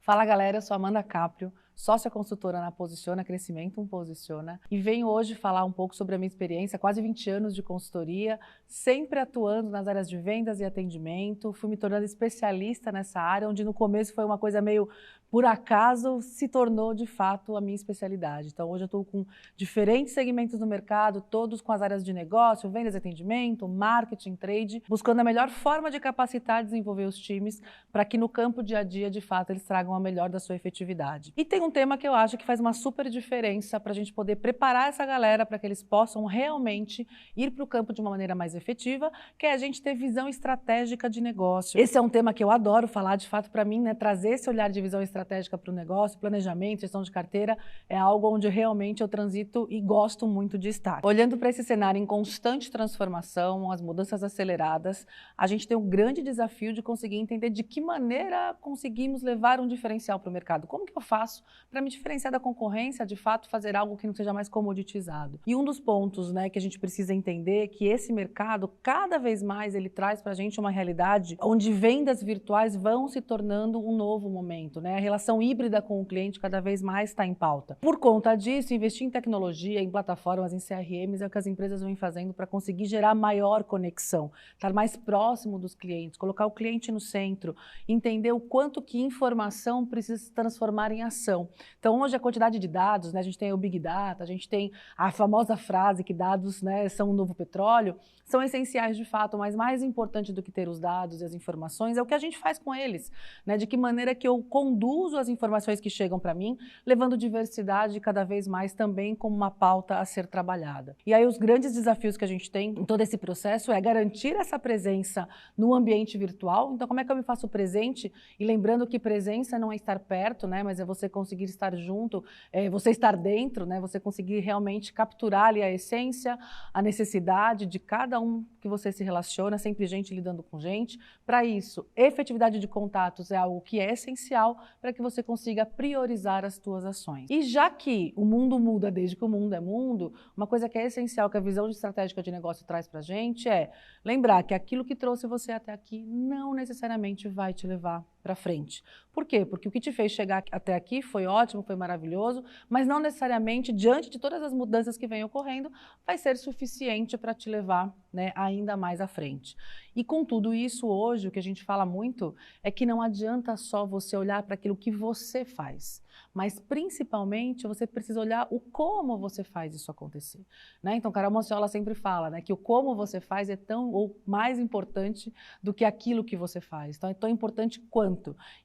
Fala galera, eu sou Amanda Caprio, sócia consultora na Posiciona Crescimento Posiciona e venho hoje falar um pouco sobre a minha experiência, quase 20 anos de consultoria, sempre atuando nas áreas de vendas e atendimento, fui me tornando especialista nessa área, onde no começo foi uma coisa meio por acaso, se tornou de fato a minha especialidade. Então hoje eu estou com diferentes segmentos do mercado, todos com as áreas de negócio, vendas e atendimento, marketing, trade, buscando a melhor forma de capacitar e desenvolver os times para que no campo dia a dia, de fato, eles tragam a melhor da sua efetividade. E tem um tema que eu acho que faz uma super diferença para a gente poder preparar essa galera para que eles possam realmente ir para o campo de uma maneira mais efetiva, que é a gente ter visão estratégica de negócio. Esse é um tema que eu adoro falar, de fato, para mim, né, trazer esse olhar de visão estratégica para o negócio, planejamento, gestão de carteira, é algo onde realmente eu transito e gosto muito de estar. Olhando para esse cenário em constante transformação, as mudanças aceleradas, a gente tem um grande desafio de conseguir entender de que maneira conseguimos levar um diferencial para o mercado. Como que eu faço para me diferenciar da concorrência, de fato, fazer algo que não seja mais comoditizado? E um dos pontos, né, que a gente precisa entender é que esse mercado, cada vez mais, ele traz para a gente uma realidade onde vendas virtuais vão se tornando um novo momento, né? A relação híbrida com o cliente cada vez mais está em pauta. Por conta disso, investir em tecnologia, em plataformas, em CRMs é o que as empresas vêm fazendo para conseguir gerar maior conexão, estar mais próximo dos clientes, colocar o cliente no centro, entender o quanto que informação precisa se transformar em ação. Então, hoje a quantidade de dados, né, a gente tem o Big Data, a gente tem a famosa frase que dados, né, são o novo petróleo, são essenciais de fato, mas mais importante do que ter os dados e as informações é o que a gente faz com eles, né, de que maneira que eu conduzo as informações que chegam para mim, levando diversidade cada vez mais também como uma pauta a ser trabalhada. E aí os grandes desafios que a gente tem em todo esse processo é garantir essa presença no ambiente virtual. Então, como é que eu me faço presente? E lembrando que presença não é estar perto, né, mas é você conseguir estar junto, você estar dentro, né, você conseguir realmente capturar ali a essência, a necessidade de cada um que você se relaciona, sempre gente lidando com gente. Para isso, efetividade de contatos é algo que é essencial para que você consiga priorizar as suas ações. E já que o mundo muda desde que o mundo é mundo, uma coisa que é essencial que a visão estratégica de negócio traz para a gente é lembrar que aquilo que trouxe você até aqui não necessariamente vai te levar para frente. Por quê? Porque o que te fez chegar até aqui foi ótimo, foi maravilhoso, mas não necessariamente, diante de todas as mudanças que vêm ocorrendo, vai ser suficiente para te levar, né, ainda mais à frente. E com tudo isso, hoje, o que a gente fala muito é que não adianta só você olhar para aquilo que você faz, mas principalmente você precisa olhar o como você faz isso acontecer, né? Então, Carol Monciola sempre fala, né, que o como você faz é tão ou mais importante do que aquilo que você faz. Então, é tão importante quanto.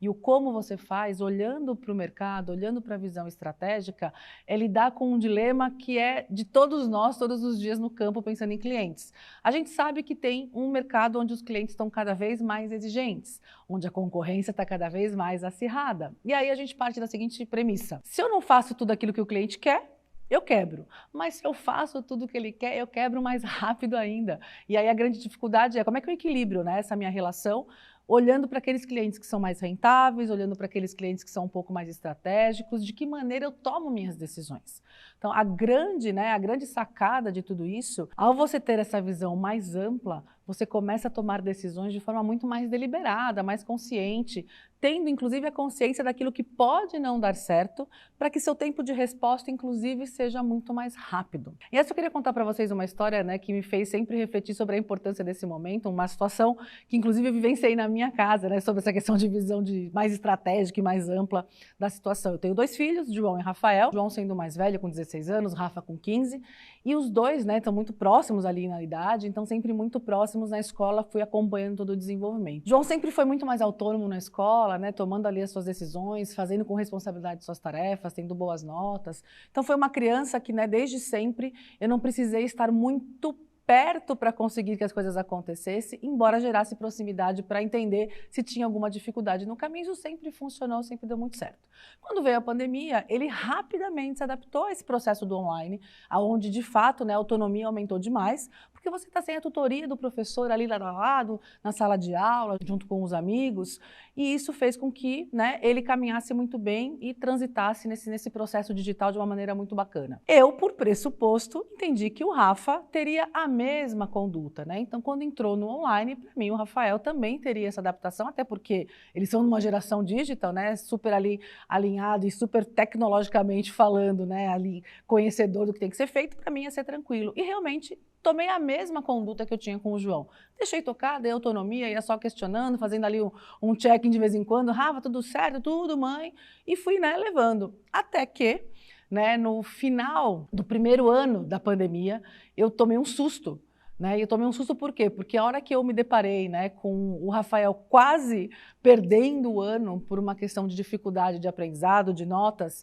E o como você faz, olhando para o mercado, olhando para a visão estratégica, é lidar com um dilema que é de todos nós, todos os dias no campo, pensando em clientes. A gente sabe que tem um mercado onde os clientes estão cada vez mais exigentes, onde a concorrência está cada vez mais acirrada. E aí a gente parte da seguinte premissa: se eu não faço tudo aquilo que o cliente quer, eu quebro. Mas se eu faço tudo o que ele quer, eu quebro mais rápido ainda. E aí a grande dificuldade é como é que eu equilibro, né, essa minha relação, olhando para aqueles clientes que são mais rentáveis, olhando para aqueles clientes que são um pouco mais estratégicos, de que maneira eu tomo minhas decisões. Então, a grande sacada de tudo isso, ao você ter essa visão mais ampla, você começa a tomar decisões de forma muito mais deliberada, mais consciente, tendo inclusive a consciência daquilo que pode não dar certo, para que seu tempo de resposta, inclusive, seja muito mais rápido. E essa eu queria contar para vocês uma história, né, que me fez sempre refletir sobre a importância desse momento, uma situação que inclusive eu vivenciei na minha casa, né, sobre essa questão de visão mais estratégica e mais ampla da situação. Eu tenho 2 filhos, João e Rafael, João sendo o mais velho, com 16 anos, Rafa com 15, e os dois, né, estão muito próximos ali na idade, então sempre muito próximos na escola, fui acompanhando todo o desenvolvimento. João sempre foi muito mais autônomo na escola, né, tomando ali as suas decisões, fazendo com responsabilidade suas tarefas, tendo boas notas. Então foi uma criança que, né, desde sempre eu não precisei estar muito perto para conseguir que as coisas acontecessem, embora gerasse proximidade para entender se tinha alguma dificuldade no caminho. Isso sempre funcionou, sempre deu muito certo. Quando veio a pandemia, ele rapidamente se adaptou a esse processo do online, onde de fato, né, a autonomia aumentou demais, porque você está sem a tutoria do professor ali lado a lado, na sala de aula, junto com os amigos, e isso fez com que, né, ele caminhasse muito bem e transitasse nesse processo digital de uma maneira muito bacana. Eu, por pressuposto, entendi que o Rafa teria a mesma conduta, né? Então, quando entrou no online, para mim, o Rafael também teria essa adaptação, até porque eles são numa geração digital, né? Super ali alinhado e super tecnologicamente falando, né? Ali conhecedor do que tem que ser feito, para mim ia ser tranquilo. E realmente tomei a mesma conduta que eu tinha com o João. Deixei tocar, dei autonomia, ia só questionando, fazendo ali um check-in de vez em quando. Rafa, tudo certo? Tudo, mãe. E fui, né, levando. Até que, né, no final do primeiro ano da pandemia, eu tomei um susto. Né? E eu tomei um susto por quê? Porque a hora que eu me deparei, né, com o Rafael quase perdendo o ano por uma questão de dificuldade de aprendizado, de notas,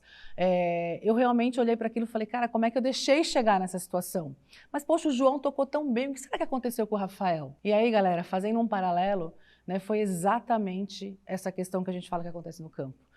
eu realmente olhei para aquilo e falei, cara, como é que eu deixei chegar nessa situação? Mas, poxa, o João tocou tão bem, o que será que aconteceu com o Rafael? E aí, galera, fazendo um paralelo, né, foi exatamente essa questão que a gente fala que acontece no campo.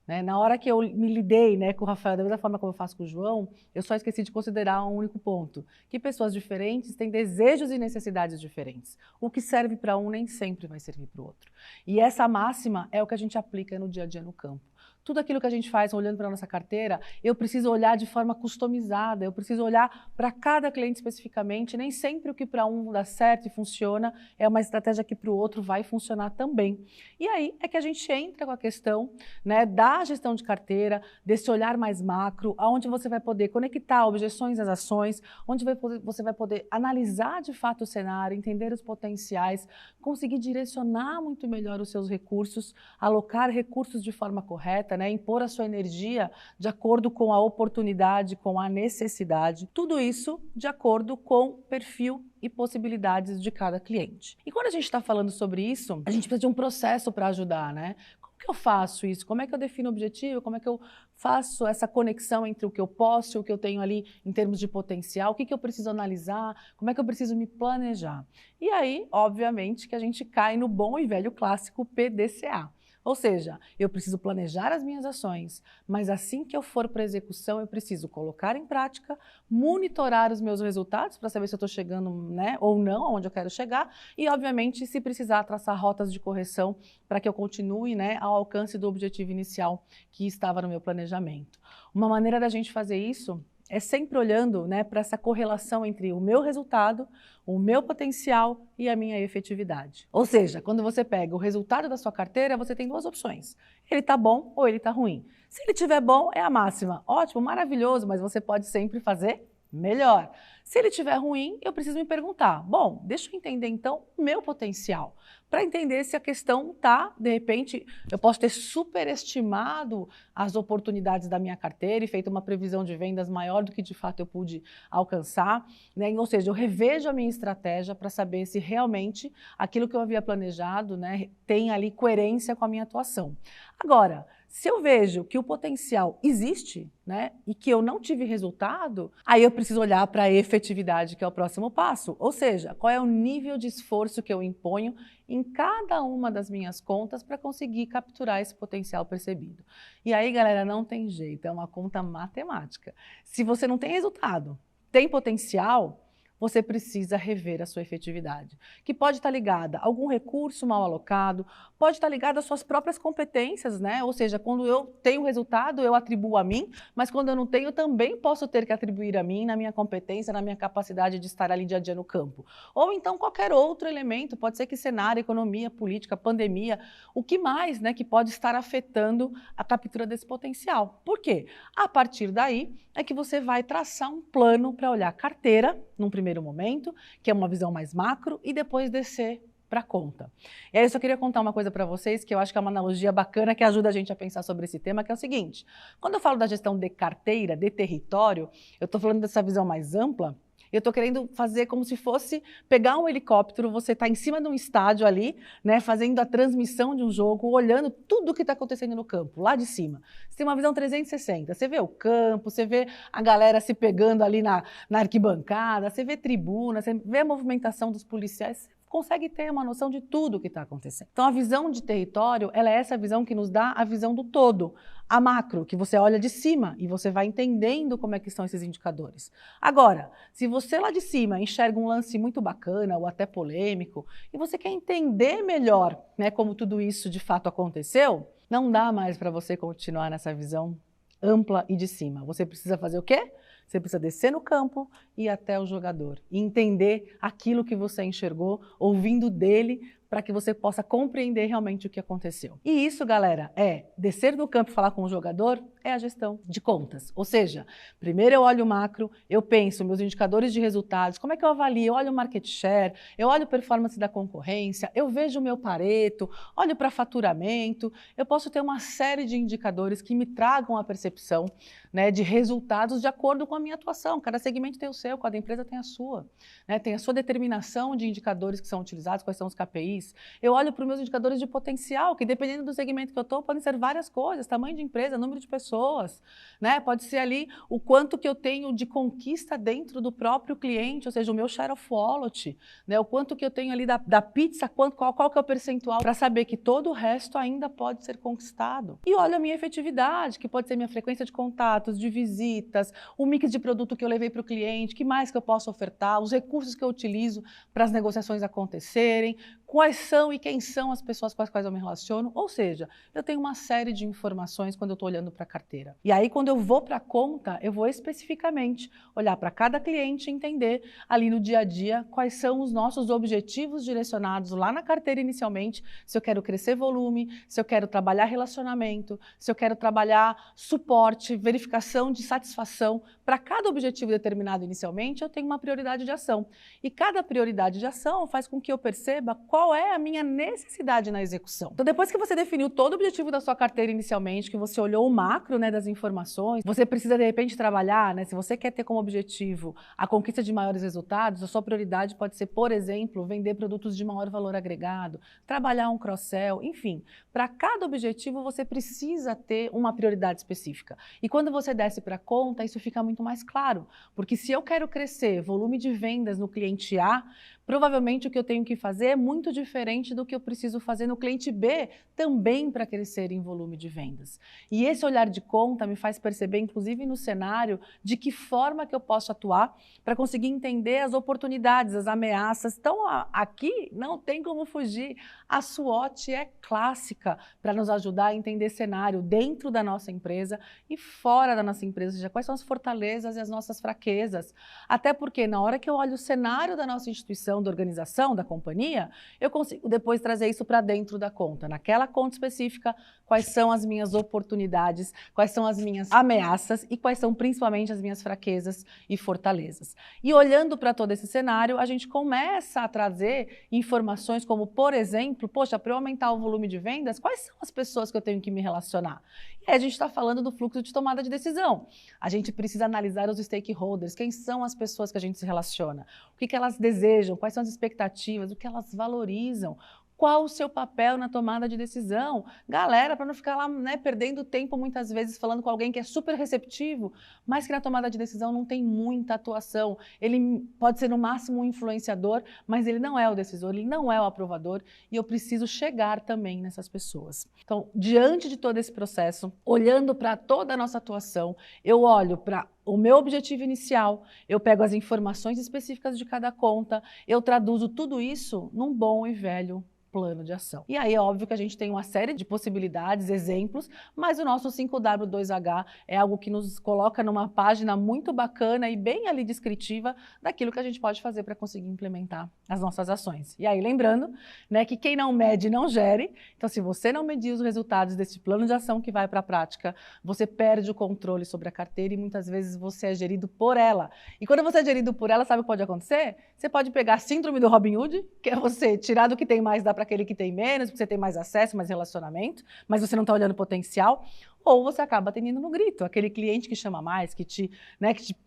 Né? Na hora que eu me lidei, né, com o Rafael, da mesma forma como eu faço com o João, eu só esqueci de considerar um único ponto, que pessoas diferentes têm desejos e necessidades diferentes. O que serve para um nem sempre vai servir para o outro. E essa máxima é o que a gente aplica no dia a dia no campo. Tudo aquilo que a gente faz olhando para a nossa carteira, eu preciso olhar de forma customizada, eu preciso olhar para cada cliente especificamente. Nem sempre o que para um dá certo e funciona é uma estratégia que para o outro vai funcionar também. E aí é que a gente entra com a questão, né, da gestão de carteira, desse olhar mais macro, onde você vai poder conectar objeções às ações, onde você vai poder analisar de fato o cenário, entender os potenciais, conseguir direcionar muito melhor os seus recursos, alocar recursos de forma correta, né, impor a sua energia de acordo com a oportunidade, com a necessidade, tudo isso de acordo com o perfil e possibilidades de cada cliente. E quando a gente está falando sobre isso, a gente precisa de um processo para ajudar, né? Como que eu faço isso? Como é que eu defino o objetivo? Como é que eu faço essa conexão entre o que eu posso e o que eu tenho ali em termos de potencial? O que eu preciso analisar? Como é que eu preciso me planejar? E aí, obviamente, que a gente cai no bom e velho clássico PDCA. Ou seja, eu preciso planejar as minhas ações, mas assim que eu for para a execução, eu preciso colocar em prática, monitorar os meus resultados para saber se eu estou chegando, né, ou não, aonde eu quero chegar, e, obviamente, se precisar, traçar rotas de correção para que eu continue, né, ao alcance do objetivo inicial que estava no meu planejamento. Uma maneira da gente fazer isso é sempre olhando, né, para essa correlação entre o meu resultado, o meu potencial e a minha efetividade. Ou seja, quando você pega o resultado da sua carteira, você tem duas opções. Ele está bom ou ele está ruim. Se ele estiver bom, é a máxima. Ótimo, maravilhoso, mas você pode sempre fazer melhor. Se ele estiver ruim, eu preciso me perguntar, bom, deixa eu entender então o meu potencial, para entender se a questão está, de repente, eu posso ter superestimado as oportunidades da minha carteira e feito uma previsão de vendas maior do que de fato eu pude alcançar, né? Ou seja, eu revejo a minha estratégia para saber se realmente aquilo que eu havia planejado, né, tem ali coerência com a minha atuação. Agora, se eu vejo que o potencial existe, né, e que eu não tive resultado, aí eu preciso olhar para a efetividade, que é o próximo passo. Ou seja, qual é o nível de esforço que eu imponho em cada uma das minhas contas para conseguir capturar esse potencial percebido. E aí, galera, não tem jeito, é uma conta matemática. Se você não tem resultado, tem potencial, você precisa rever a sua efetividade, que pode estar ligada a algum recurso mal alocado, pode estar ligada às suas próprias competências, né? Ou seja, quando eu tenho resultado, eu atribuo a mim, mas quando eu não tenho, eu também posso ter que atribuir a mim, na minha competência, na minha capacidade de estar ali dia a dia no campo. Ou então qualquer outro elemento, pode ser que cenário, economia, política, pandemia, o que mais, né, que pode estar afetando a captura desse potencial. Por quê? A partir daí é que você vai traçar um plano para olhar a carteira, num primeiro momento, que é uma visão mais macro, e depois descer para a conta. E aí eu só queria contar uma coisa para vocês, que eu acho que é uma analogia bacana que ajuda a gente a pensar sobre esse tema, que é o seguinte: quando eu falo da gestão de carteira, de território, eu estou falando dessa visão mais ampla. Eu estou querendo fazer como se fosse pegar um helicóptero, você está em cima de um estádio ali, né, fazendo a transmissão de um jogo, olhando tudo o que está acontecendo no campo, lá de cima. Você tem uma visão 360, você vê o campo, você vê a galera se pegando ali na arquibancada, você vê tribuna, você vê a movimentação dos policiais, consegue ter uma noção de tudo o que está acontecendo. Então, a visão de território, ela é essa visão que nos dá a visão do todo, a macro, que você olha de cima e você vai entendendo como é que são esses indicadores. Agora, se você lá de cima enxerga um lance muito bacana ou até polêmico e você quer entender melhor, né, como tudo isso de fato aconteceu, não dá mais para você continuar nessa visão ampla e de cima. Você precisa fazer o quê? Você precisa descer no campo e ir até o jogador e entender aquilo que você enxergou, ouvindo dele, para que você possa compreender realmente o que aconteceu. E isso, galera, é descer no campo e falar com o jogador, é a gestão de contas. Ou seja, primeiro eu olho o macro, eu penso meus indicadores de resultados, como é que eu avalio? Eu olho o market share, eu olho a performance da concorrência, eu vejo o meu Pareto, olho para faturamento, eu posso ter uma série de indicadores que me tragam a percepção, né, de resultados de acordo com a minha atuação. Cada segmento tem o seu, cada empresa tem a sua, né, tem a sua determinação de indicadores que são utilizados, quais são os KPIs. Eu olho para os meus indicadores de potencial, que dependendo do segmento que eu estou, podem ser várias coisas, tamanho de empresa, número de pessoas, né? Pode ser ali o quanto que eu tenho de conquista dentro do próprio cliente, ou seja, o meu share of wallet, né? O quanto que eu tenho ali da pizza, qual que é o percentual, para saber que todo o resto ainda pode ser conquistado. E olho a minha efetividade, que pode ser minha frequência de contatos, de visitas, o mix de produto que eu levei para o cliente, que mais que eu posso ofertar, os recursos que eu utilizo para as negociações acontecerem, quais são e quem são as pessoas com as quais eu me relaciono, ou seja, eu tenho uma série de informações quando eu estou olhando para a carteira. E aí, quando eu vou para a conta, eu vou especificamente olhar para cada cliente e entender ali no dia a dia quais são os nossos objetivos direcionados lá na carteira inicialmente, se eu quero crescer volume, se eu quero trabalhar relacionamento, se eu quero trabalhar suporte, verificação de satisfação. Para cada objetivo determinado inicialmente, eu tenho uma prioridade de ação. E cada prioridade de ação faz com que eu perceba qual é a minha necessidade na execução. Então, depois que você definiu todo o objetivo da sua carteira inicialmente, que você olhou o macro, né, das informações, você precisa, de repente, trabalhar, né, se você quer ter como objetivo a conquista de maiores resultados, a sua prioridade pode ser, por exemplo, vender produtos de maior valor agregado, trabalhar um cross-sell, enfim. Para cada objetivo, você precisa ter uma prioridade específica. E quando você desce para a conta, isso fica muito mais claro, porque se eu quero crescer volume de vendas no cliente A, provavelmente o que eu tenho que fazer é muito diferente do que eu preciso fazer no cliente B, também para crescer em volume de vendas. E esse olhar de conta me faz perceber, inclusive no cenário, de que forma que eu posso atuar para conseguir entender as oportunidades, as ameaças. Então, aqui não tem como fugir. A SWOT é clássica para nos ajudar a entender cenário dentro da nossa empresa e fora da nossa empresa, ou seja, quais são as fortalezas e as nossas fraquezas. Até porque na hora que eu olho o cenário da nossa instituição, da organização, da companhia, eu consigo depois trazer isso para dentro da conta. Naquela conta específica, quais são as minhas oportunidades, quais são as minhas ameaças e quais são principalmente as minhas fraquezas e fortalezas. E olhando para todo esse cenário, a gente começa a trazer informações como, por exemplo, poxa, para eu aumentar o volume de vendas, quais são as pessoas que eu tenho que me relacionar? E aí a gente está falando do fluxo de tomada de decisão. A gente precisa analisar os stakeholders, quem são as pessoas que a gente se relaciona, o que elas desejam, quais são as expectativas, o que elas valorizam, qual o seu papel na tomada de decisão. Galera, para não ficar lá, né, perdendo tempo muitas vezes falando com alguém que é super receptivo, mas que na tomada de decisão não tem muita atuação. Ele pode ser no máximo um influenciador, mas ele não é o decisor, ele não é o aprovador e eu preciso chegar também nessas pessoas. Então, diante de todo esse processo, olhando para toda a nossa atuação, eu olho para o meu objetivo inicial, eu pego as informações específicas de cada conta, eu traduzo tudo isso num bom e velho plano de ação. E aí é óbvio que a gente tem uma série de possibilidades, exemplos, mas o nosso 5W2H é algo que nos coloca numa página muito bacana e bem ali descritiva daquilo que a gente pode fazer para conseguir implementar as nossas ações. E aí lembrando, né, que quem não mede não gere, então se você não medir os resultados desse plano de ação que vai para a prática, você perde o controle sobre a carteira e muitas vezes você é gerido por ela. E quando você é gerido por ela, sabe o que pode acontecer? Você pode pegar a síndrome do Robin Hood, que é você tirar do que tem mais, dá para aquele que tem menos, porque você tem mais acesso, mais relacionamento, mas você não está olhando potencial, ou você acaba atendendo no grito. Aquele cliente que chama mais, que te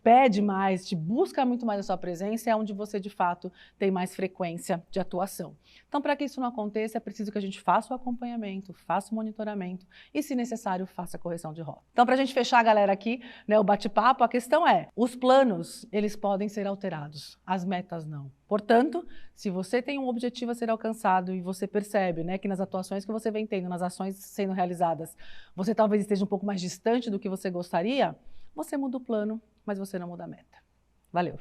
pede mais, te busca muito mais a sua presença, é onde você, de fato, tem mais frequência de atuação. Então, para que isso não aconteça, é preciso que a gente faça o acompanhamento, faça o monitoramento e, se necessário, faça a correção de rota. Então, para a gente fechar, galera, aqui, né, o bate-papo, a questão é, os planos, eles podem ser alterados, as metas não. Portanto, se você tem um objetivo a ser alcançado e você percebe, né, que nas atuações que você vem tendo, nas ações sendo realizadas, você talvez esteja um pouco mais distante do que você gostaria, você muda o plano, mas você não muda a meta. Valeu!